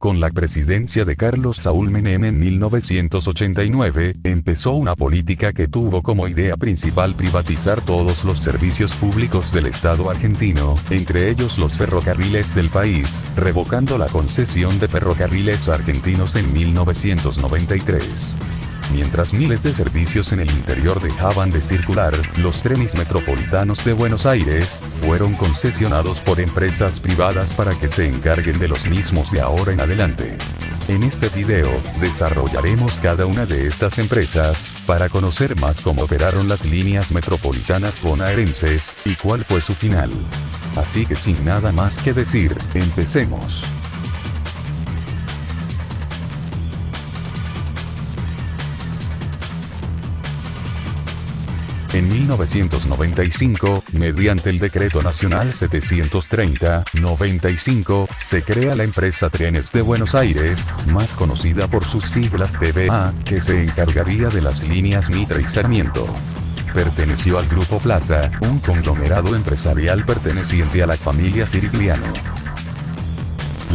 Con la presidencia de Carlos Saúl Menem en 1989, empezó una política que tuvo como idea principal privatizar todos los servicios públicos del Estado argentino, entre ellos los ferrocarriles del país, revocando la concesión de Ferrocarriles Argentinos en 1993. Mientras miles de servicios en el interior dejaban de circular, los trenes metropolitanos de Buenos Aires fueron concesionados por empresas privadas para que se encarguen de los mismos de ahora en adelante. En este video, desarrollaremos cada una de estas empresas, para conocer más cómo operaron las líneas metropolitanas bonaerenses, y cuál fue su final. Así que sin nada más que decir, empecemos. En 1995, mediante el Decreto Nacional 730/95, se crea la empresa Trenes de Buenos Aires, más conocida por sus siglas TVA, que se encargaría de las líneas Mitre y Sarmiento. Perteneció al Grupo Plaza, un conglomerado empresarial perteneciente a la familia Sirigliano.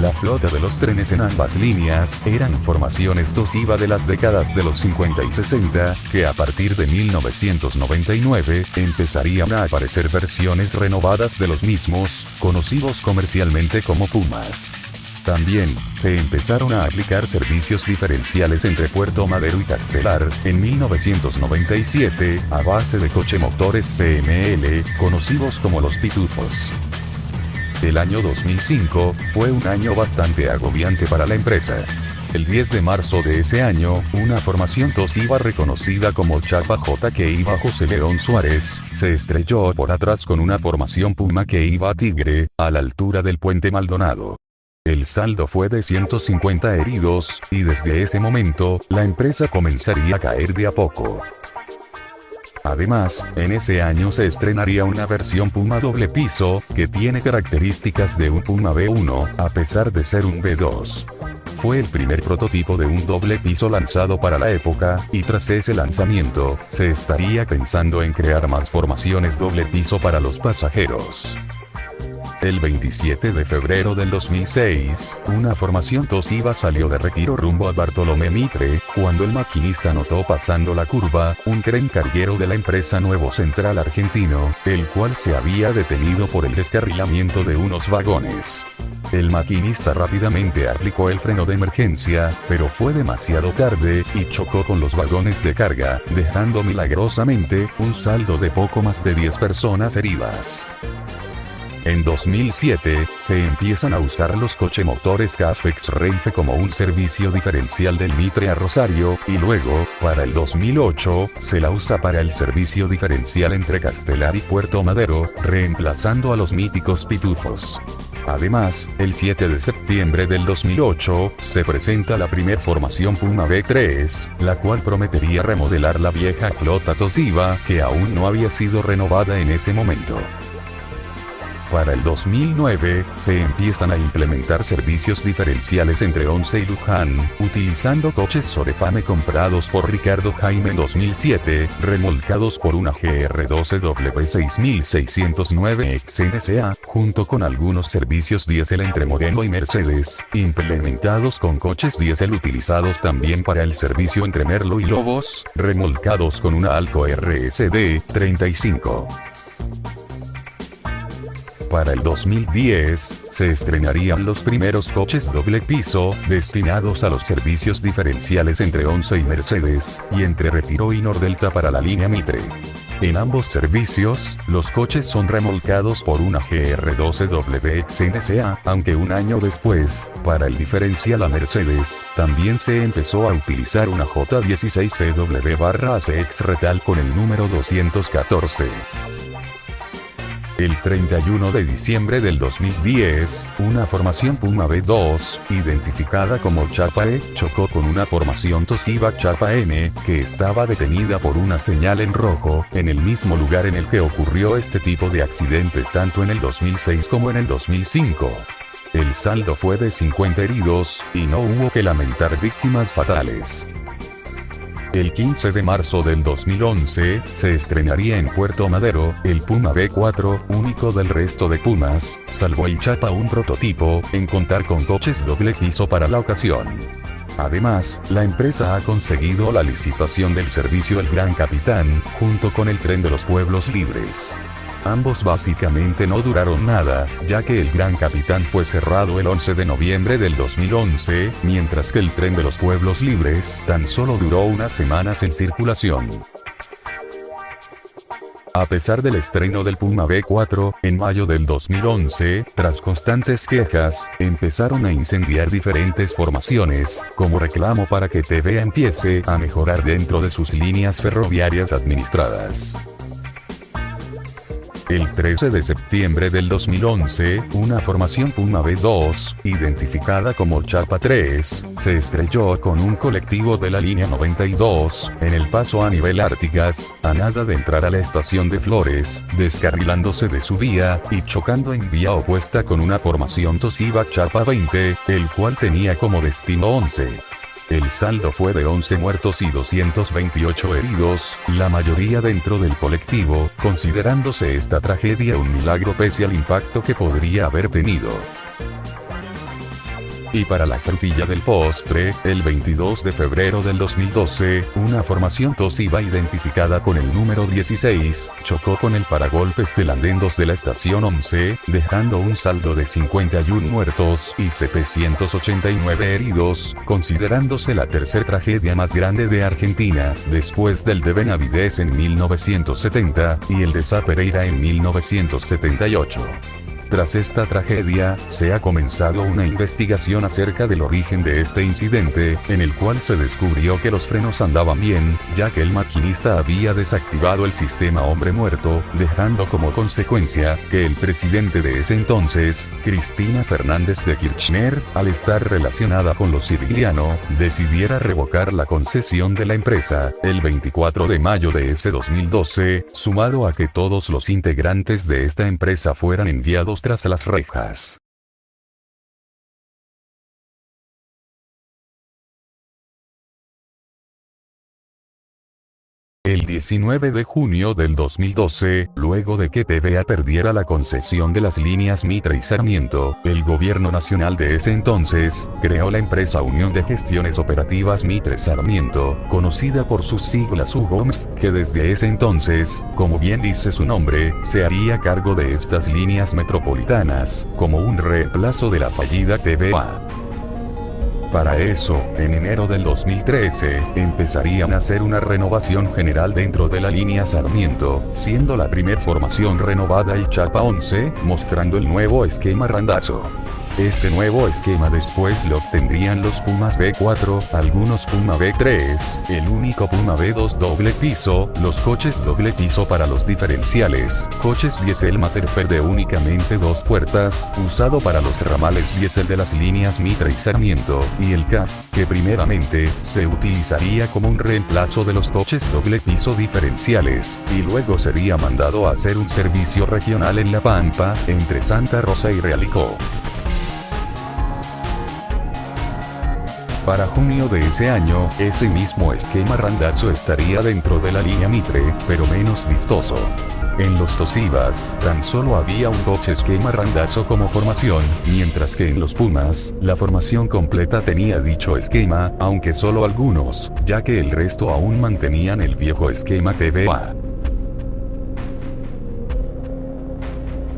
La flota de los trenes en ambas líneas eran formación explosiva de las décadas de los 50 y 60, que a partir de 1999, empezarían a aparecer versiones renovadas de los mismos, conocidos comercialmente como Pumas. También, se empezaron a aplicar servicios diferenciales entre Puerto Madero y Castelar, en 1997, a base de cochemotores CML, conocidos como los pitufos. El año 2005 fue un año bastante agobiante para la empresa. El 10 de marzo de ese año, una formación Toshiba reconocida como Chapa J que iba a José León Suárez, se estrelló por atrás con una formación Puma que iba a Tigre, a la altura del puente Maldonado. El saldo fue de 150 heridos, y desde ese momento, la empresa comenzaría a caer de a poco. Además, en ese año se estrenaría una versión Puma doble piso, que tiene características de un Puma B1, a pesar de ser un B2. Fue el primer prototipo de un doble piso lanzado para la época, y tras ese lanzamiento, se estaría pensando en crear más formaciones doble piso para los pasajeros. El 27 de febrero del 2006, una formación Toshiba salió de retiro rumbo a Bartolomé Mitre, cuando el maquinista notó pasando la curva, un tren carguero de la empresa Nuevo Central Argentino, el cual se había detenido por el descarrilamiento de unos vagones. El maquinista rápidamente aplicó el freno de emergencia, pero fue demasiado tarde, y chocó con los vagones de carga, dejando milagrosamente, un saldo de poco más de 10 personas heridas. En 2007, se empiezan a usar los cochemotores Cafex Renfe como un servicio diferencial del Mitre a Rosario, y luego, para el 2008, se la usa para el servicio diferencial entre Castelar y Puerto Madero, reemplazando a los míticos pitufos. Además, el 7 de septiembre del 2008, se presenta la primer formación Puma B3, la cual prometería remodelar la vieja flota Toshiba, que aún no había sido renovada en ese momento. Para el 2009, se empiezan a implementar servicios diferenciales entre Once y Luján, utilizando coches Sorefame comprados por Ricardo Jaime en 2007, remolcados por una GR12W6609 XNSA, junto con algunos servicios diésel entre Moreno y Mercedes, implementados con coches diésel utilizados también para el servicio entre Merlo y Lobos, remolcados con una Alco RSD 35. Para el 2010, se estrenarían los primeros coches doble piso, destinados a los servicios diferenciales entre Once y Mercedes, y entre Retiro y Nordelta para la línea Mitre. En ambos servicios, los coches son remolcados por una GR12W XNSA, aunque un año después, para el diferencial a Mercedes, también se empezó a utilizar una J16CW/ACX Retal con el número 214. El 31 de diciembre del 2010, una formación Puma B2, identificada como Chapa E, chocó con una formación Toshiba Chapa N, que estaba detenida por una señal en rojo, en el mismo lugar en el que ocurrió este tipo de accidentes tanto en el 2006 como en el 2005. El saldo fue de 50 heridos, y no hubo que lamentar víctimas fatales. El 15 de marzo del 2011, se estrenaría en Puerto Madero, el Puma V4, único del resto de Pumas, salvo el Chapa, un prototipo, en contar con coches doble piso para la ocasión. Además, la empresa ha conseguido la licitación del servicio El Gran Capitán, junto con el Tren de los Pueblos Libres. Ambos básicamente no duraron nada, ya que el Gran Capitán fue cerrado el 11 de noviembre del 2011, mientras que el Tren de los Pueblos Libres tan solo duró unas semanas en circulación. A pesar del estreno del Puma V4, en mayo del 2011, tras constantes quejas, empezaron a incendiar diferentes formaciones, como reclamo para que TVA empiece a mejorar dentro de sus líneas ferroviarias administradas. El 13 de septiembre del 2011, una formación Puma V2, identificada como Chapa 3, se estrelló con un colectivo de la línea 92, en el paso a nivel Artigas, a nada de entrar a la estación de Flores, descarrilándose de su vía, y chocando en vía opuesta con una formación Toshiba Chapa 20, el cual tenía como destino 11. El saldo fue de 11 muertos y 228 heridos, la mayoría dentro del colectivo, considerándose esta tragedia un milagro pese al impacto que podría haber tenido. Y para la frutilla del postre, el 22 de febrero del 2012, una formación Toshiba identificada con el número 16, chocó con el paragolpes del andén 2 de la estación 11, dejando un saldo de 51 muertos y 789 heridos, considerándose la tercera tragedia más grande de Argentina, después del de Benavidez en 1970, y el de Sá Pereira en 1978. Tras esta tragedia, se ha comenzado una investigación acerca del origen de este incidente, en el cual se descubrió que los frenos andaban bien, ya que el maquinista había desactivado el sistema hombre muerto, dejando como consecuencia que el presidente de ese entonces, Cristina Fernández de Kirchner, al estar relacionada con los Sirigliano, decidiera revocar la concesión de la empresa, el 24 de mayo de ese 2012, sumado a que todos los integrantes de esta empresa fueran enviados tras las rejas. El 19 de junio del 2012, luego de que TVA perdiera la concesión de las líneas Mitre y Sarmiento, el gobierno nacional de ese entonces, creó la empresa Unión de Gestiones Operativas Mitre Sarmiento, conocida por sus siglas UGOMS, que desde ese entonces, como bien dice su nombre, se haría cargo de estas líneas metropolitanas, como un reemplazo de la fallida TVA. Para eso, en enero del 2013, empezarían a hacer una renovación general dentro de la línea Sarmiento, siendo la primer formación renovada el Chapa 11, mostrando el nuevo esquema Randazzo. Este nuevo esquema después lo obtendrían los Pumas V4, algunos Puma V3, el único Puma V2 doble piso, los coches doble piso para los diferenciales, coches diésel Materfer de únicamente 2 puertas, usado para los ramales diésel de las líneas Mitre y Sarmiento, y el CAF, que primeramente, se utilizaría como un reemplazo de los coches doble piso diferenciales, y luego sería mandado a hacer un servicio regional en La Pampa, entre Santa Rosa y Realicó. Para junio de ese año, ese mismo esquema Randazzo estaría dentro de la línea Mitre, pero menos vistoso. En los Toshibas, tan solo había un coche esquema Randazzo como formación, mientras que en los Pumas, la formación completa tenía dicho esquema, aunque solo algunos, ya que el resto aún mantenían el viejo esquema TVA.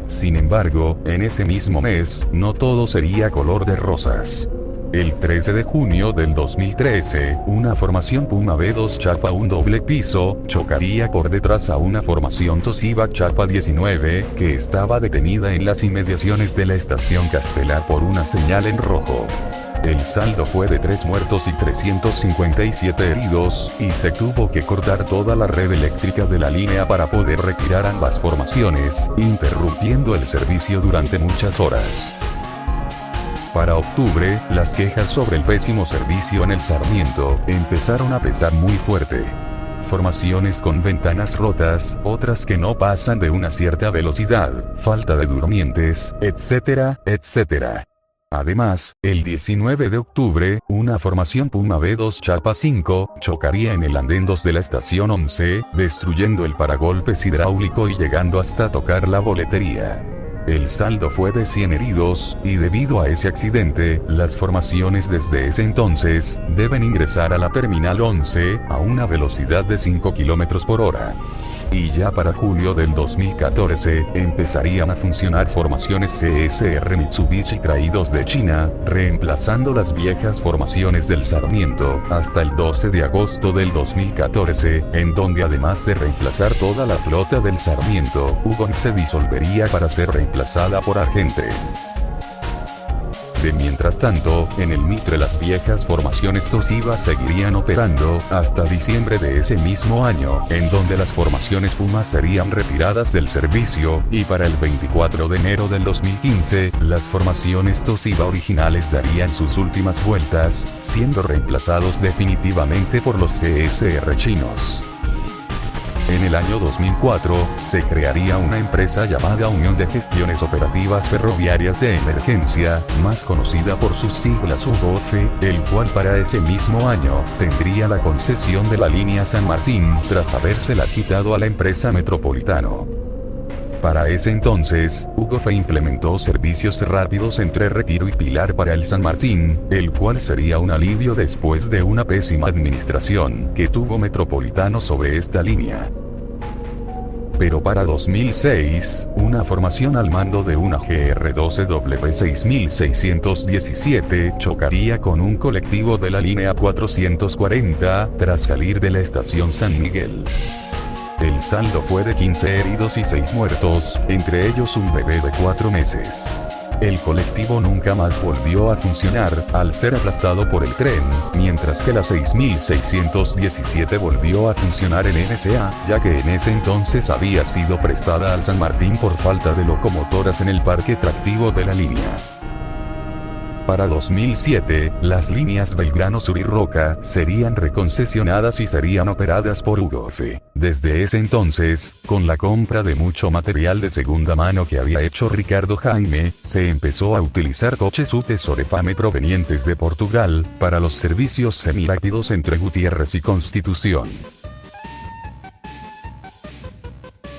Sin embargo, en ese mismo mes, no todo sería color de rosas. El 13 de junio del 2013, una formación Puma V2 Chapa un doble piso, chocaría por detrás a una formación Toshiba Chapa 19, que estaba detenida en las inmediaciones de la estación Castelar por una señal en rojo. El saldo fue de 3 muertos y 357 heridos, y se tuvo que cortar toda la red eléctrica de la línea para poder retirar ambas formaciones, interrumpiendo el servicio durante muchas horas. Para octubre, las quejas sobre el pésimo servicio en el Sarmiento empezaron a pesar muy fuerte. Formaciones con ventanas rotas, otras que no pasan de una cierta velocidad, falta de durmientes, etcétera, etcétera. Además, el 19 de octubre, una formación Puma B2 Chapa 5 chocaría en el andén 2 de la estación 11, destruyendo el paragolpes hidráulico y llegando hasta tocar la boletería. El saldo fue de 100 heridos, y debido a ese accidente, las formaciones desde ese entonces deben ingresar a la Terminal 11 a una velocidad de 5 km por hora. Y ya para julio del 2014, empezarían a funcionar formaciones CSR Mitsubishi traídos de China, reemplazando las viejas formaciones del Sarmiento, hasta el 12 de agosto del 2014, en donde además de reemplazar toda la flota del Sarmiento, Hugon se disolvería para ser reemplazada por Argente. De mientras tanto, en el Mitre las viejas formaciones Toshiba seguirían operando, hasta diciembre de ese mismo año, en donde las formaciones Puma serían retiradas del servicio, y para el 24 de enero del 2015, las formaciones Toshiba originales darían sus últimas vueltas, siendo reemplazados definitivamente por los CSR chinos. En el año 2004, se crearía una empresa llamada Unión de Gestiones Operativas Ferroviarias de Emergencia, más conocida por sus siglas UGOF, el cual para ese mismo año, tendría la concesión de la línea San Martín, tras habérsela quitado a la empresa Metropolitano. Para ese entonces, UGOF implementó servicios rápidos entre Retiro y Pilar para el San Martín, el cual sería un alivio después de una pésima administración que tuvo Metropolitano sobre esta línea. Pero para 2006, una formación al mando de una GR12W 6617 chocaría con un colectivo de la línea 440, tras salir de la estación San Miguel. El saldo fue de 15 heridos y 6 muertos, entre ellos un bebé de 4 meses. El colectivo nunca más volvió a funcionar, al ser aplastado por el tren, mientras que la 6617 volvió a funcionar en NSA, ya que en ese entonces había sido prestada al San Martín por falta de locomotoras en el parque tractivo de la línea. Para 2007, las líneas Belgrano Sur y Roca serían reconcesionadas y serían operadas por UGOF. Desde ese entonces, con la compra de mucho material de segunda mano que había hecho Ricardo Jaime, se empezó a utilizar coches UT Sorefame provenientes de Portugal, para los servicios semirápidos entre Gutiérrez y Constitución.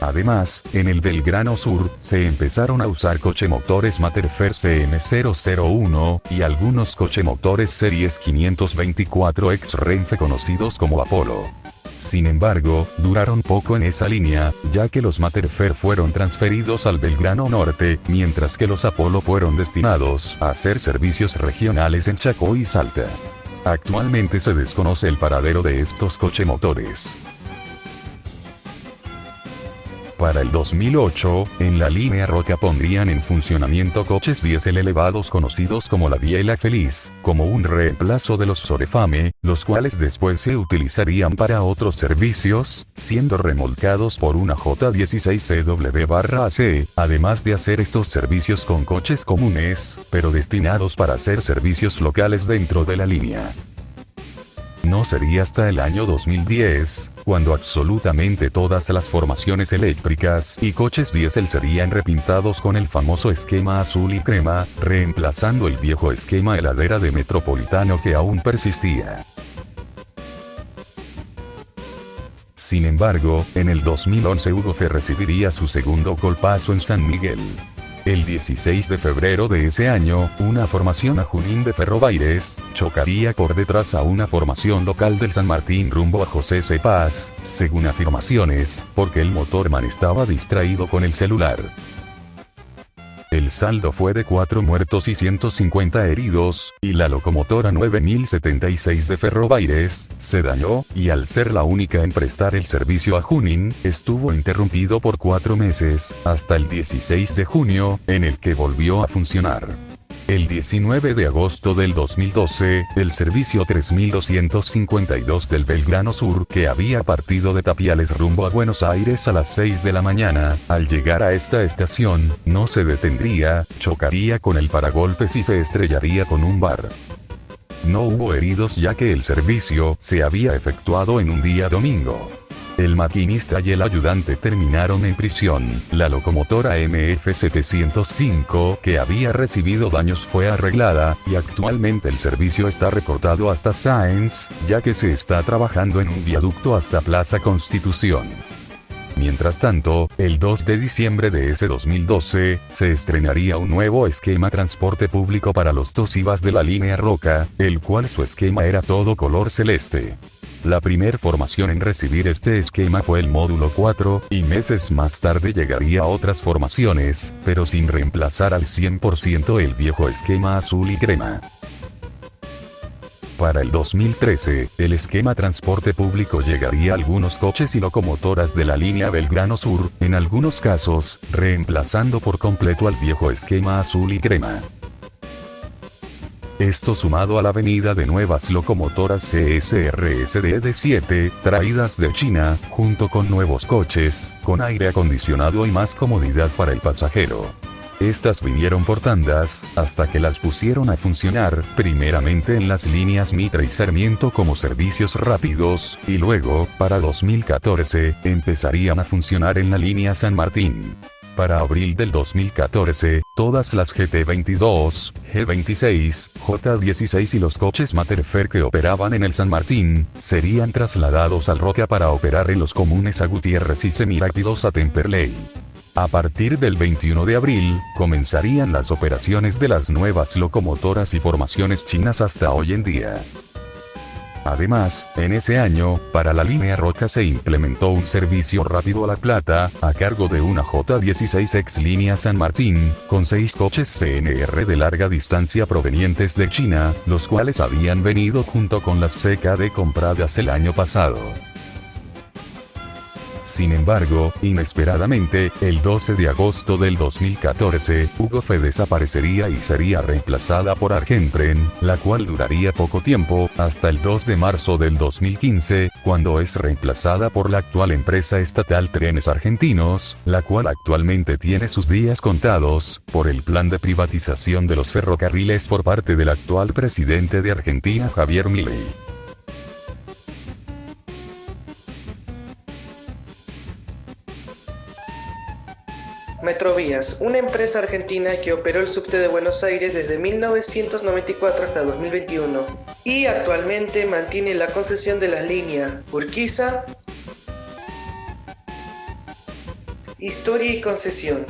Además, en el Belgrano Sur, se empezaron a usar cochemotores Materfer CM001, y algunos cochemotores series 524 ex Renfe conocidos como Apolo. Sin embargo, duraron poco en esa línea, ya que los Materfer fueron transferidos al Belgrano Norte, mientras que los Apolo fueron destinados a hacer servicios regionales en Chacó y Salta. Actualmente se desconoce el paradero de estos cochemotores. Para el 2008, en la línea Roca pondrían en funcionamiento coches diésel elevados conocidos como la Biela Feliz, como un reemplazo de los Sorefame, los cuales después se utilizarían para otros servicios, siendo remolcados por una J16CW/AC, además de hacer estos servicios con coches comunes, pero destinados para hacer servicios locales dentro de la línea. No sería hasta el año 2010, cuando absolutamente todas las formaciones eléctricas y coches diésel serían repintados con el famoso esquema azul y crema, reemplazando el viejo esquema heladera de Metropolitano que aún persistía. Sin embargo, en el 2011 UGOF recibiría su segundo golpazo en San Miguel. El 16 de febrero de ese año, una formación a Junín de Ferrobaires chocaría por detrás a una formación local del San Martín rumbo a José C. Paz, según afirmaciones, porque el motorman estaba distraído con el celular. El saldo fue de 4 muertos y 150 heridos, y la locomotora 9076 de Ferrobaires se dañó, y al ser la única en prestar el servicio a Junín, estuvo interrumpido por 4 meses, hasta el 16 de junio, en el que volvió a funcionar. El 19 de agosto del 2012, el servicio 3252 del Belgrano Sur, que había partido de Tapiales rumbo a Buenos Aires a las 6 de la mañana, al llegar a esta estación, no se detendría, chocaría con el paragolpes y se estrellaría con un bar. No hubo heridos ya que el servicio se había efectuado en un día domingo. El maquinista y el ayudante terminaron en prisión. La locomotora MF-705, que había recibido daños, fue arreglada, y actualmente el servicio está recortado hasta Sáenz, ya que se está trabajando en un viaducto hasta Plaza Constitución. Mientras tanto, el 2 de diciembre de ese 2012, se estrenaría un nuevo esquema transporte público para los tosivas de la línea Roca, el cual su esquema era todo color celeste. La primer formación en recibir este esquema fue el módulo 4, y meses más tarde llegaría a otras formaciones, pero sin reemplazar al 100% el viejo esquema azul y crema. Para el 2013, el esquema transporte público llegaría a algunos coches y locomotoras de la línea Belgrano Sur, en algunos casos, reemplazando por completo al viejo esquema azul y crema. Esto sumado a la venida de nuevas locomotoras CSRSD-7, traídas de China, junto con nuevos coches, con aire acondicionado y más comodidad para el pasajero. Estas vinieron por tandas, hasta que las pusieron a funcionar, primeramente en las líneas Mitra y Sarmiento como servicios rápidos, y luego, para 2014, empezarían a funcionar en la línea San Martín. Para abril del 2014, todas las GT22, G26, J16 y los coches Materfer que operaban en el San Martín, serían trasladados al Roca para operar en los comunes a Gutiérrez y semirápidos a Temperley. A partir del 21 de abril, comenzarían las operaciones de las nuevas locomotoras y formaciones chinas hasta hoy en día. Además, en ese año, para la línea Roca se implementó un servicio rápido a La Plata, a cargo de una J16 ex línea San Martín, con 6 coches CNR de larga distancia provenientes de China, los cuales habían venido junto con las CKD compradas el año pasado. Sin embargo, inesperadamente, el 12 de agosto del 2014, Hugofe desaparecería y sería reemplazada por Argentren, la cual duraría poco tiempo, hasta el 2 de marzo del 2015, cuando es reemplazada por la actual empresa estatal Trenes Argentinos, la cual actualmente tiene sus días contados, por el plan de privatización de los ferrocarriles por parte del actual presidente de Argentina, Javier Milei. Metrovías, una empresa argentina que operó el subte de Buenos Aires desde 1994 hasta 2021 y actualmente mantiene la concesión de las líneas Urquiza, Historia y Concesión.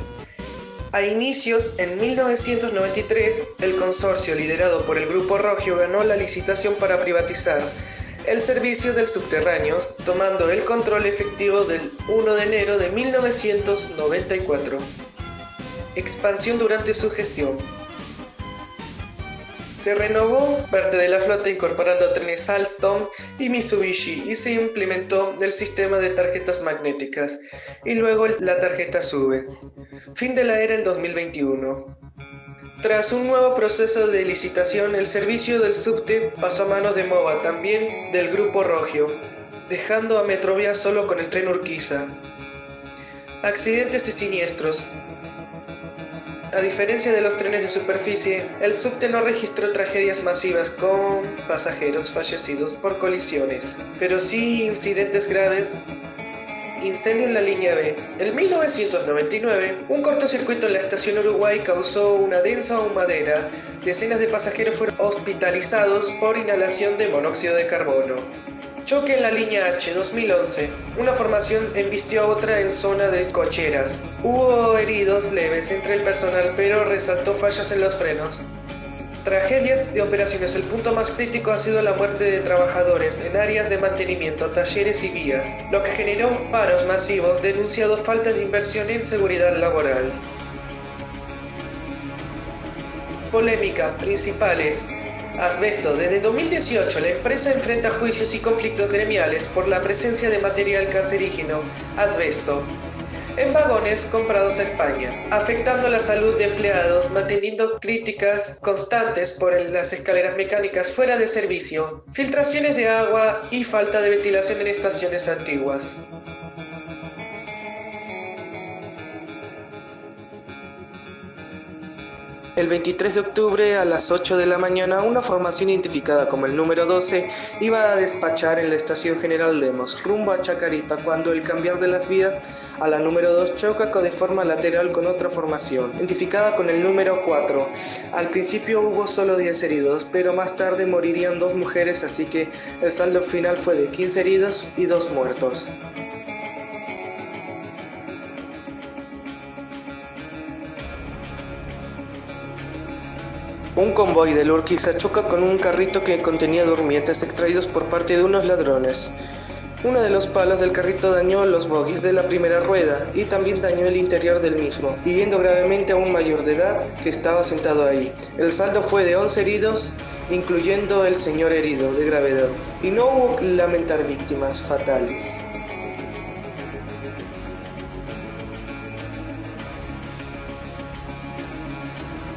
A inicios, en 1993, el consorcio liderado por el Grupo Rogio ganó la licitación para privatizar el servicio del subterráneo, tomando el control efectivo del 1 de enero de 1994. Expansión durante su gestión. Se renovó parte de la flota incorporando trenes Alstom y Mitsubishi y se implementó el sistema de tarjetas magnéticas y luego la tarjeta SUBE. Fin de la era en 2021. Tras un nuevo proceso de licitación, el servicio del subte pasó a manos de MOVA, también del Grupo Rogio, dejando a Metrovías solo con el tren Urquiza. Accidentes y siniestros. A diferencia de los trenes de superficie, el subte no registró tragedias masivas con pasajeros fallecidos por colisiones, pero sí incidentes graves. Incendio en la línea B. En 1999, un cortocircuito en la estación Uruguay causó una densa humadera. Decenas de pasajeros fueron hospitalizados por inhalación de monóxido de carbono. Choque en la línea H. 2011. Una formación embistió a otra en zona de cocheras. Hubo heridos leves entre el personal, pero resaltó fallas en los frenos. Tragedias de operaciones. El punto más crítico ha sido la muerte de trabajadores en áreas de mantenimiento, talleres y vías, lo que generó paros masivos, denunciado falta de inversión en seguridad laboral. Polémica. Principales. Asbesto. Desde 2018 la empresa enfrenta juicios y conflictos gremiales por la presencia de material cancerígeno, asbesto, en vagones comprados a España, afectando la salud de empleados, manteniendo críticas constantes por las escaleras mecánicas fuera de servicio, filtraciones de agua y falta de ventilación en estaciones antiguas. El 23 de octubre a las 8 de la mañana, una formación identificada como el número 12 iba a despachar en la estación General Lemos, rumbo a Chacarita, cuando el cambiar de las vías a la número 2 choca de forma lateral con otra formación, identificada con el número 4. Al principio hubo solo 10 heridos, pero más tarde morirían 2 mujeres, así que el saldo final fue de 15 heridos y 2 muertos. Un convoy de Urquiza choca con un carrito que contenía durmientes extraídos por parte de unos ladrones. Uno de los palos del carrito dañó los bogies de la primera rueda y también dañó el interior del mismo, hiriendo gravemente a un mayor de edad que estaba sentado ahí. El saldo fue de 11 heridos, incluyendo el señor herido de gravedad, y no hubo que lamentar víctimas fatales.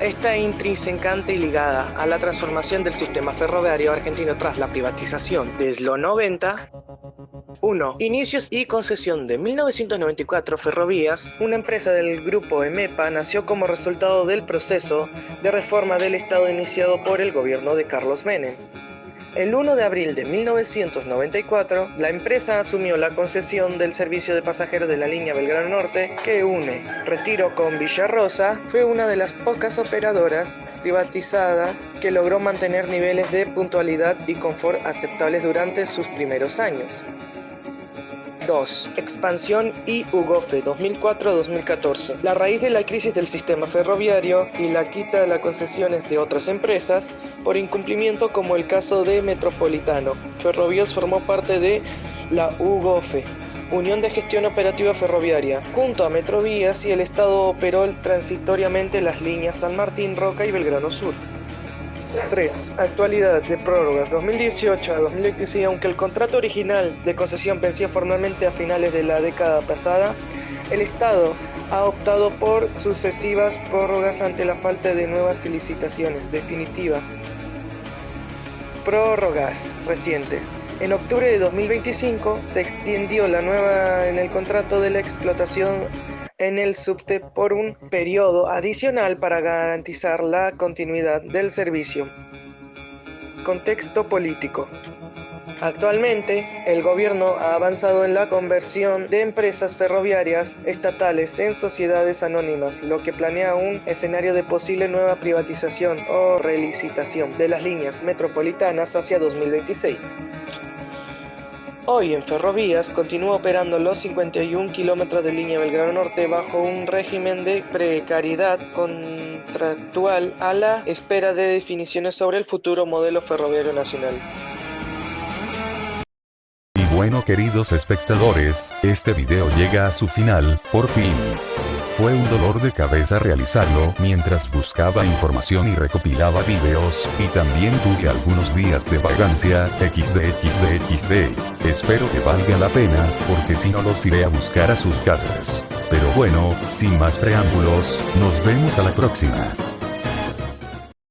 Está intrínsecamente ligada a la transformación del sistema ferroviario argentino tras la privatización. Desde los 90, 1. Inicios y concesión de 1994 Ferrovías, una empresa del grupo EMEPA, nació como resultado del proceso de reforma del Estado iniciado por el gobierno de Carlos Menem. El 1 de abril de 1994, la empresa asumió la concesión del servicio de pasajeros de la línea Belgrano Norte, que une Retiro con Villa Rosa. Fue una de las pocas operadoras privatizadas que logró mantener niveles de puntualidad y confort aceptables durante sus primeros años. 2. Expansión y UGOFE 2004-2014. La raíz de la crisis del sistema ferroviario y la quita de las concesiones de otras empresas por incumplimiento, como el caso de Metropolitano. Ferrovías formó parte de la UGOFE, Unión de Gestión Operativa Ferroviaria. Junto a Metrovías y el Estado operó transitoriamente las líneas San Martín, Roca y Belgrano Sur. 3. Actualidad de prórrogas 2018 a 2026. Aunque el contrato original de concesión vencía formalmente a finales de la década pasada, el Estado ha optado por sucesivas prórrogas ante la falta de nuevas licitaciones definitivas. Prórrogas recientes. En octubre de 2025 se extendió la nueva en el contrato de la explotación en el subte por un periodo adicional para garantizar la continuidad del servicio. Contexto político. Actualmente, el gobierno ha avanzado en la conversión de empresas ferroviarias estatales en sociedades anónimas, lo que planea un escenario de posible nueva privatización o relicitación de las líneas metropolitanas hacia 2026. Hoy en Ferrovías continúa operando los 51 kilómetros de línea Belgrano Norte bajo un régimen de precariedad contractual a la espera de definiciones sobre el futuro modelo ferroviario nacional. Y bueno, queridos espectadores, este video llega a su final, por fin. Fue un dolor de cabeza realizarlo mientras buscaba información y recopilaba videos, y también tuve algunos días de vagancia, XD. Espero que valga la pena, porque si no los iré a buscar a sus casas. Pero bueno, sin más preámbulos, nos vemos a la próxima.